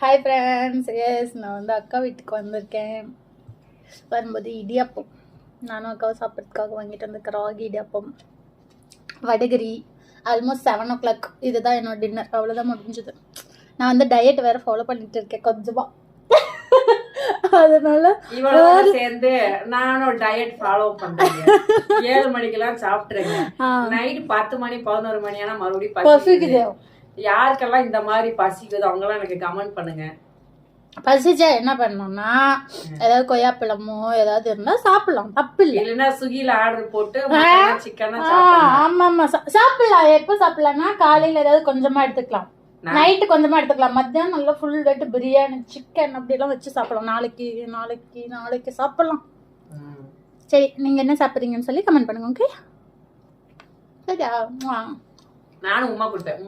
Hi friends, S நான் வந்து அக்கா வீட்டுக்கு வந்திருக்கேன். வரும்போது இடியாப்பம் நானும் அக்காவும் சாப்பிட்றதுக்காக வாங்கிட்டு வந்திருக்கேன். ராகி இடியாப்பம், வடகரி. Almost 7 o'clock. இதுதான் என்னோட டின்னர். அவ்வளோதான் முடிஞ்சுது. நான் வந்து டயட் வேறு ஃபாலோ பண்ணிட்டு இருக்கேன் கொஞ்சமாக. அதனால இவளோட சேர்ந்து நானும் டயட் ஃபாலோ பண்றேன். 7 மணிக்கெல்லாம் சாப்பிட்டுருங்க. நைட் 10 மணி 11 மணி ஆனா மறுபடியும் பசிக்குது. யாருக்கெல்லாம் இந்த மாதிரி பசிக்குது அவங்க எல்லாம் எனக்கு கமெண்ட் பண்ணுங்க. பசிச்சா என்ன பண்ணணும்னா ஏதாவது கொய்யாப்பழமோ ஏதாவது இருந்தா சாப்பிடலாம், தப்பு இல்லை. இல்லைன்னா ஸ்விக்கில ஆர்டர் போட்டு சிக்கன் ஆமா ஆமா சாப்பிடலாம். எப்போ சாப்பிடலாம்னா காலையில ஏதாவது கொஞ்சமா எடுத்துக்கலாம், நைட்டு கொஞ்சமா எடுத்துக்கலாம், மத்தியானம் நல்லா ஃபுல் டேட்டு பிரியாணி சிக்கன் அப்படிலாம் வச்சு சாப்பிடலாம். நாளைக்கு நாளைக்கு நாளைக்கு சாப்பிடலாம். சரி, நீங்க என்ன சாப்பிட்றீங்கன்னு சொல்லி கமெண்ட் பண்ணுங்க. ஓகே, சரியா? நானும் உமா கொடுத்தேன்.